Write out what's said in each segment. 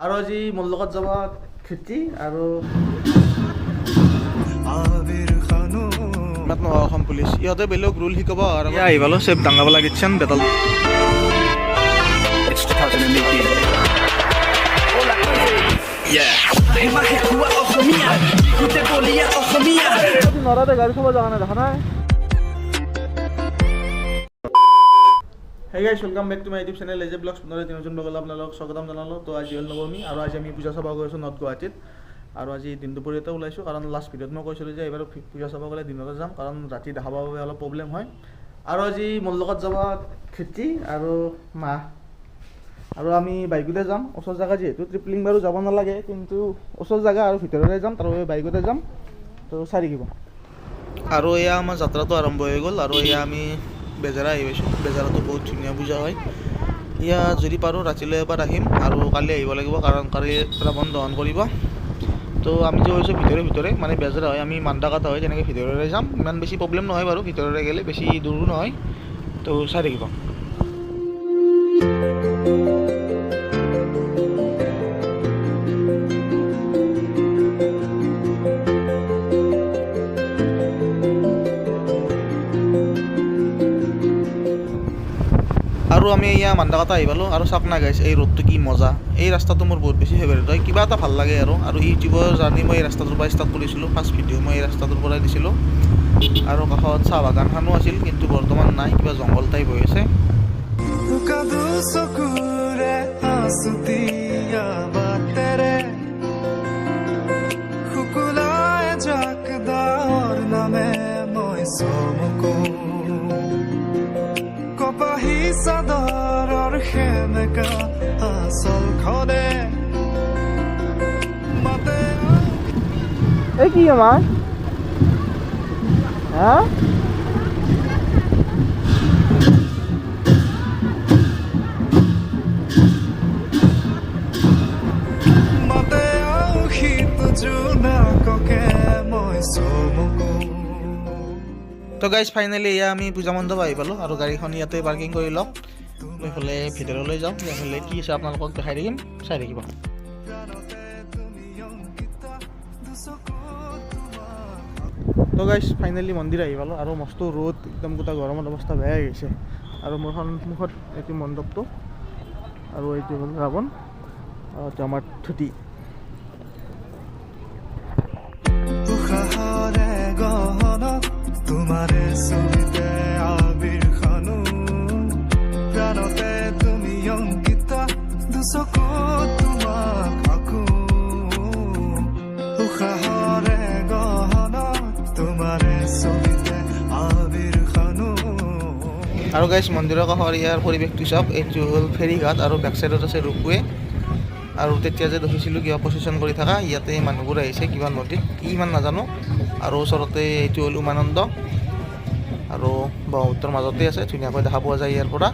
আৰু আজি মোৰ লগত যাব খেতি আৰু অসম পুলিচ ইহঁতে বেলেগ ৰুল শিকাব আৰু আহি পালো চেপ ডাঙাব লাগিছেন বেতল নৰাতে গাড়ী চলাব যোৱা নাই দেখা নাই। Hey guys, welcome back to my YouTube channel Leisure Vlogs. পুনৰ নতুন ব্লগত আপোনালোকক স্বাগতম জনালোঁ। তো আজি হ'ল নৱমী আৰু আজি আমি পূজা চাব গৈছোঁ নৰ্থ গুৱাহাটীত। আৰু আজি দিন দুপৰীয়াতে ওলাইছোঁ কাৰণ লাষ্ট ভিডিঅ'ত মই কৈছিলোঁ যে এইবাৰ পূজা চাব গ'লে দিনতে যাম কাৰণ ৰাতি দেখাব বাবে অলপ প্ৰব্লেম হয়। আৰু আজি মোৰ লগত যাব খেতি আৰু মা আৰু আমি বাইকতে যাম। ওচৰ জেগা যিহেতু ট্ৰিপলিং বাৰু যাব নালাগে, কিন্তু ওচৰ জেগা আৰু ভিতৰতে যাম, তাৰ বাবে বাইকতে যাম। তো চাই থাকিব। আৰু এয়া আমাৰ যাত্ৰাটো আৰম্ভ হৈ গ'ল আৰু এয়া আমি বেজাৰা আহি পাইছোঁ। বেজাৰাটো বহুত ধুনীয়া পূজা হয়। ইয়াত যদি পাৰোঁ ৰাতিলৈ এবাৰ আহিম আৰু কালি আহিব লাগিব কাৰণ কালি ৰাৱণ দহন কৰিব। তো আমি যে গৈছোঁ ভিতৰে মানে বেজাৰা হয়, আমি মান্দাকাটা হয়, তেনেকৈ ভিতৰলৈ যাম। ইমান বেছি প্ৰব্লেম নহয় বাৰু, ভিতৰলৈ গ'লে বেছি দূৰো নহয়। তো চাই থাকিব। আৰু আমি এয়া মান্দাকাটা আহি পালোঁ আৰু চাওক না গাইছ, এই ৰোডটো কি মজা। এই ৰাস্তাটো মোৰ বহুত বেছি ফেভাৰিট হয়, কিবা এটা ভাল লাগে আৰু ইউটিউবৰ জাৰ্নি মই এই ৰাস্তাটোৰ পৰা ষ্টাৰ্ট কৰিছিলোঁ। ফাৰ্ষ্ট ভিডিঅ' মই এই ৰাস্তাটোৰ পৰাই দিছিলোঁ আৰু কাষত চাহ বাগানখনো আছিল, কিন্তু বৰ্তমান নাই, কিবা জংঘল টাইপ হৈ আছে। এই কি আমার হ্যাঁ তো গাইজ ফাইনেলি এয়া আমি পূজা মণ্ডপ আহি পালোঁ আৰু গাড়ীখন ইয়াতে পাৰ্কিং কৰি লওক। এইফালে ভিতৰলৈ যাওঁ, এইফালে কি আছে আপোনালোকক দেখাই থাকিম, চাই থাকিব। তো গাইজ ফাইনেলি মন্দিৰ আহি পালোঁ আৰু মস্ত ৰ'দ, একদম গোটেই গৰমত অৱস্থা বেয়া হৈ গৈছে। আৰু মোৰ সন্মুখত এইটো মণ্ডপটো আৰু এইটো হ'ল ৰাৱণ আৰু এইটো আমাৰ ধুতি। আৰু গাইজ মন্দিৰৰ কাষৰ ইয়াৰ পৰিৱেশটো চাওক, এইটো হ'ল ফেৰীঘাট আৰু বেক চাইডত আছে ৰোপৱে। আৰু তেতিয়া যে দেখিছিলোঁ কিবা প্ৰচেছন কৰি থকা, ইয়াতে মানুহবোৰ আহিছে কিবা নদীত, কি ইমান নাজানো। আৰু ওচৰতে এইটো হ'ল উমানন্দ আৰু ব্ৰহ্মপুত্ৰৰ মাজতে আছে, ধুনীয়াকৈ দেখা পোৱা যায় ইয়াৰ পৰা।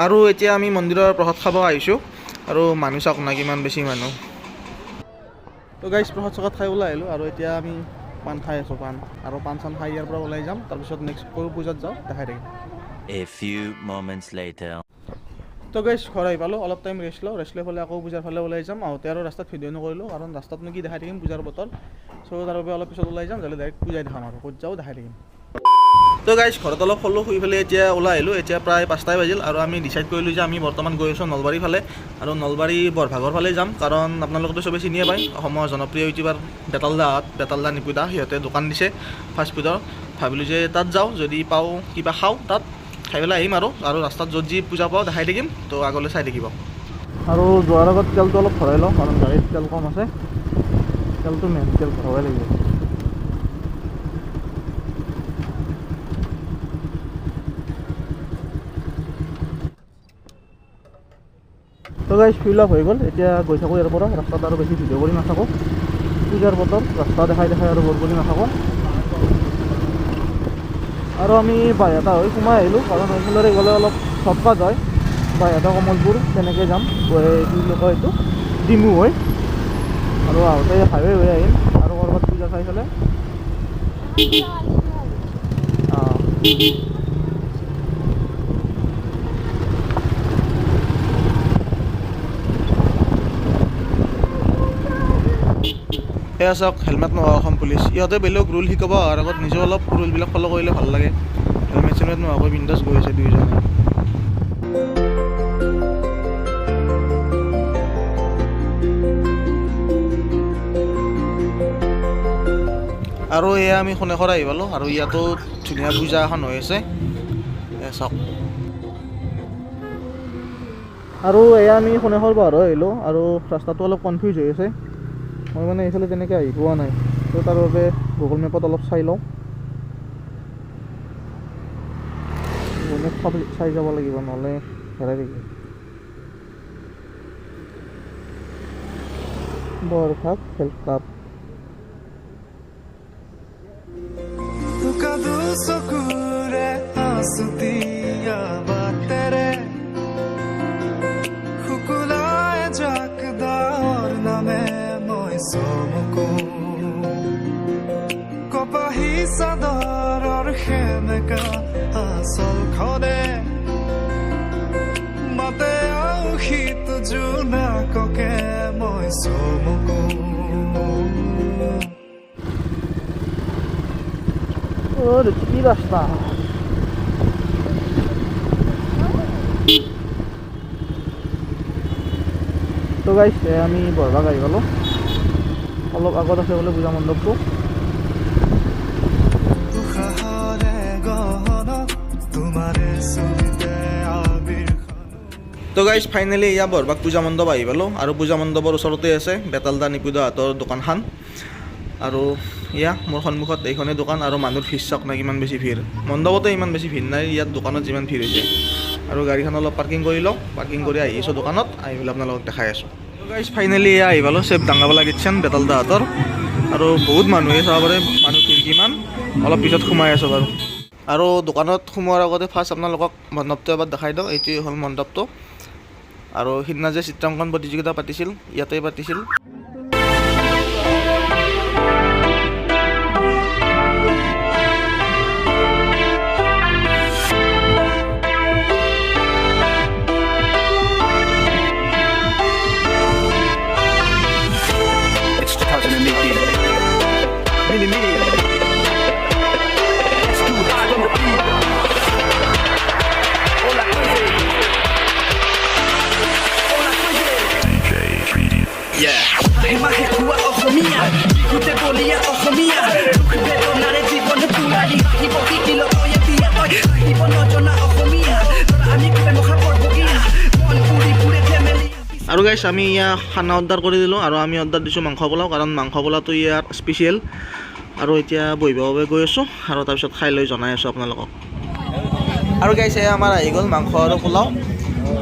আৰু এতিয়া আমি মন্দিৰৰ প্ৰসাদ খাব আহিছোঁ আৰু মানুহ চাওক না কিমান বেছি মানুহ। তো গাইজ প্ৰসাদ চসাদ খাই ওলাই আহিলোঁ আৰু এতিয়া আমি পাণ খাই আছোঁ, পাণ আৰু পাণ চান খাই ইয়াৰ পৰা ওলাই যাম। তাৰপিছত নেক্সট সৰু পূজাত যাওঁ, দেখাই থাকিম। A few moments later. তো গাইজ ঘৰ আহি পালোঁ, অলপ টাইম ৰেষ্ট লৈ পেলাই আকৌ পূজাৰ ফালে ওলাই যাম। আহোঁতে আৰু ৰাস্তাত ভিডিঅ' নকৰিলোঁ কাৰণ ৰাস্তাতনো কি দেখাই থাকিম, পূজাৰ বতৰ। চ' তাৰ বাবে অলপ পিছত ওলাই যাম, যাতে ডাইৰেক্ট পূজাই দেখাম আৰু ক'ত যাওঁ দেখাই থাকিম। তো গাইজ ঘৰত অলপ শুলোঁ, শুই পেলাই এতিয়া ওলাই আহিলোঁ। এতিয়া প্ৰায় 5টাই বাজিল আৰু আমি ডিচাইড কৰিলোঁ যে আমি বৰ্তমান গৈ আছোঁ নলবাৰীৰ ফালে আৰু নলবাৰী বৰভাগৰ ফালে যাম। কাৰণ আপোনালোকেতো চবেই চিনিয়ে পায়, অসমৰ জনপ্ৰিয় ইউটিউবাৰ বেতাল দা নিপু দা, সিহঁতে দোকান দিছে ফাষ্টফুডৰ। ভাবিলোঁ যে তাত যাওঁ, যদি পাওঁ কিবা খাওঁ তাত, খাই পেলাই আহিম আৰু ৰাস্তাত য'ত যি পূজা পাওঁ দেখাই থাকিম। তো আগলৈ চাই থাকিব। আৰু যোৱাৰ আগত তেলটো অলপ ভৰাই লওঁ কাৰণ গাড়ীত তেল কম আছে, তেলটো মেইন, তেল ভৰাবই লাগিব। তো গাইজ ফিল আপ হৈ গ'ল, এতিয়া গৈ থাকোঁ ইয়াৰ পৰা। ৰাস্তাত আৰু বেছি ভিডিঅ' কৰি নাথাকোঁ, পূজাৰ বতৰ, ৰাস্তা দেখাই আৰু বৰ কৰি নাথাকোঁ। আৰু আমি বাইহাটা হৈ সোমাই আহিলোঁ কাৰণ এইফালে গ'লে অলপ শ্বৰ্টকাট হয়, বাইহাটা কমলপুৰ তেনেকৈ যাম, কি বুলি কয় এইটো ডিমু হৈ। আৰু আহোঁতে হাইৱে হৈ আহিম আৰু ক'ৰবাত পূজা চাই পেলাই সেয়া চাওক হেলমেট নোহোৱা অসম পুলিচ ইহঁতে বেলেগ ৰুল শিকাব অহাৰ আগত নিজেও অলপ ৰুলবিলাক ফ'ল' কৰিলে ভাল লাগে হেলমেট চেলমেট নোহোৱাকৈ বিন্দাছ গৈ আছে দুয়োজনে আৰু এয়া আমি সোণেশ্বৰ আহি পালোঁ আৰু ইয়াতো ধুনীয়া পূজা এখন হৈ আছে চাওক আৰু এয়া আমি সোণেশ্বৰ পাৰ হৈ আহিলোঁ আৰু ৰাস্তাটো অলপ কনফিউজ হৈ আছে মই মানে এইফালে তেনেকৈ আহি পোৱা নাই তো তাৰ বাবে গুগল মেপত অলপ চাই লওঁ গুগল মেপ চাই যাব লাগিব নহ'লে হেৰাই থাকিব বৰখাক হেল্থ ক্লাব চাদৰৰ সেমেকা আচল খনে মাতে শীত জোনাককে মই চমকো কি ৰাস্তা তো গাইছ আমি বৰভাগ আহি পালোঁ অলপ আগত আছে বোলে পূজা মণ্ডপটো তো গাইজ ফাইনেলি এয়া বৰভাগ পূজা মণ্ডপ আহি পালোঁ আৰু পূজা মণ্ডপৰ ওচৰতে আছে বেতালদা নিপুদাহঁতৰ দোকানখন আৰু এয়া মোৰ সন্মুখত এইখনেই দোকান আৰু মানুহৰ ভিৰ চাওক নাই কিমান বেছি ভিৰ মণ্ডপতে ইমান বেছি ভিৰ নাই ইয়াত দোকানত যিমান ভিৰ হৈছে আৰু গাড়ীখন অলপ পাৰ্কিং কৰি লওঁ পাৰ্কিং কৰি আহি আছোঁ দোকানত আহি পেলাই আপোনালোকক দেখাই আছোঁ তো গাইজ ফাইনেলি এয়া আহি পালোঁ চেফ ডাঙাবালা কিটচেন বেতালদাহঁতৰ আৰু বহুত মানুহে চাব পাৰে মানুহ ভিৰ কিমান অলপ পিছত সোমাই আছোঁ বাৰু আৰু দোকানত সোমোৱাৰ আগতে ফাৰ্ষ্ট আপোনালোকক মণ্ডপটো এবাৰ দেখাই দিওঁ এইটোৱে হ'ল মণ্ডপটো আৰু সিদিনা যে চিত্ৰাংকন প্ৰতিযোগিতা পাতিছিল ইয়াতে পাতিছিল আৰু গাইছ আমি ইয়াত খানা অৰ্ডাৰ কৰি দিলোঁ আৰু আমি অৰ্ডাৰ দিছোঁ মাংস পোলাও কাৰণ মাংস পোলাওটো ইয়াৰ স্পেচিয়েল আৰু এতিয়া বহিবৰ বাবে গৈ আছোঁ আৰু তাৰপিছত খাই লৈ জনাই আছোঁ আপোনালোকক আৰু গাইছ এয়া আমাৰ আহি গ'ল মাংস আৰু পোলাও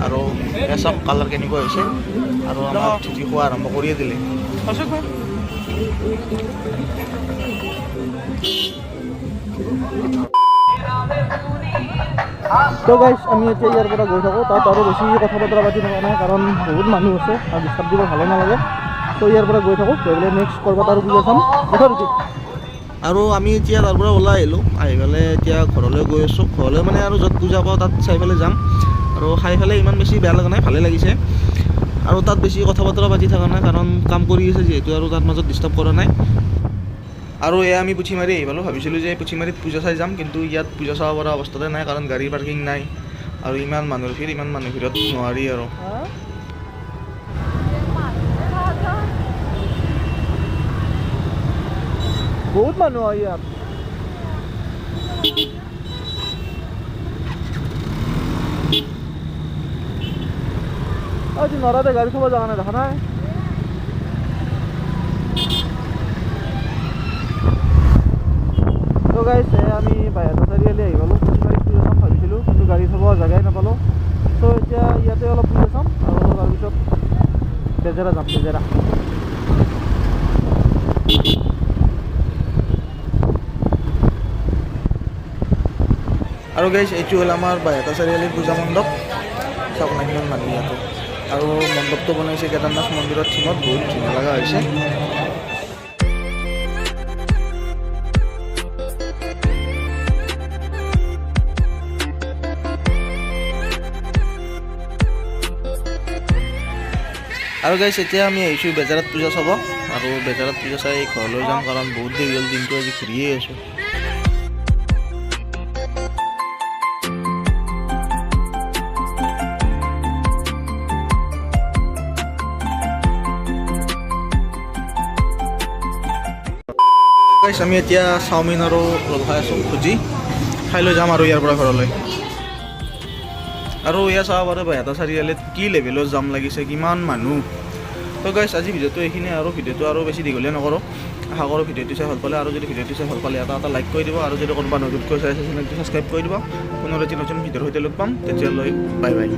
আৰু এয়া চব কালাৰ কেনেকুৱা হৈছে আৰু আমাক ধুতি খোৱা আৰম্ভ কৰিয়ে দিলে তো গাইছ আমি এতিয়া ইয়াৰ পৰা গৈ থাকোঁ তাত আৰু বেছি কথা বতৰা পাতি থকা নাই কাৰণ বহুত মানুহ আছে আৰু ডিষ্টাৰ্ব দিব ভালো নালাগে তো ইয়াৰ পৰা গৈ থাকোঁ গৈ পেলাই নেক্সট ক'ৰবাত আৰু পূজা চাম আৰু আমি এতিয়া তাৰ পৰা ওলাই আহিলোঁ আহি পেলাই এতিয়া ঘৰলৈ গৈ আছোঁ ঘৰলৈ মানে আৰু য'ত পূজা পাওঁ তাত চাই পেলাই যাম আৰু খাই পেলাই ইমান বেছি বেয়া লগা নাই ভালে লাগিছে আৰু তাত বেছি কথা বতৰা পাতি থকা নাই কাৰণ কাম কৰি আছে যিহেতু আৰু তাত মাজত ডিষ্টাৰ্ব কৰা নাই আৰু এয়া আমি পুঠিমাৰি আহি পালোঁ ভাবিছিলোঁ যে পুঠিমাৰিত পূজা চাই যাম কিন্তু ইয়াত পূজা চাব পৰা অৱস্থাতে নাই কাৰণ গাড়ী পাৰ্কিং নাই আৰু ইমান মানুহৰ ভিৰ ইমান মানুহ ভিৰত নোৱাৰি আৰু বহুত মানুহ হয় ইয়াত আজি নৰাতে গাড়ী চলাব যোৱা নাই দেখা নাই তো গাইছ আমি বাইহাটা চাৰিআলি আহি পালোঁ পুঠিমাৰিত পূজা চাম ভাবিছিলোঁ কিন্তু গাড়ী থ'ব জেগাই নাপালোঁ তো এতিয়া ইয়াতে অলপ পূজা চাম আৰু তাৰপিছত বেজেৰা যাম বেজেৰা আৰু গাইছ এইটো হ'ল আমাৰ বাইহাটা চাৰিআলিৰ পূজা মণ্ডপ চাওক না কিমান মানুহ ইয়াতে আৰু মণ্ডপটো বনাইছে কেদাৰনাথ মন্দিৰৰ থিমত বহুত ধুনীয়া লগা হৈছে আৰু গাইছ এতিয়া আমি আহিছোঁ বেজাৰত পূজা চাব আৰু বেজাৰত পূজা চাই ঘৰলৈ যাম কাৰণ বহুত দেৰি হ'ল দিনটো আজি ঘূৰিয়ে আছোঁ আমি এতিয়া চাওমিন আৰু ৰ'ল খাই আছোঁ খুজি খাই লৈ যাম আৰু ইয়াৰ পৰা ঘৰলৈ আৰু এয়া চাব পাৰে বাইহাটা চাৰিআলিত কি লেভেলৰ জাম লাগিছে কিমান মানুহ তো গাইছ আজি ভিডিঅ'টো এইখিনিয়ে আৰু ভিডিঅ'টো আৰু বেছি দীঘলীয়া নকৰোঁ আশা কৰোঁ ভিডিঅ'টো চাই ভাল পালে আৰু যদি ভিডিঅ'টো চাই ভাল পালে এটা লাইক কৰি দিব আৰু যদি কোনোবা নতুনকৈ চাই আছে চেনেলটো ছাবস্ক্ৰাইব কৰি দিব পুনৰ এটি নতুন ভিডিঅ'ৰ সৈতে লগ পাম তেতিয়ালৈ বাই বাই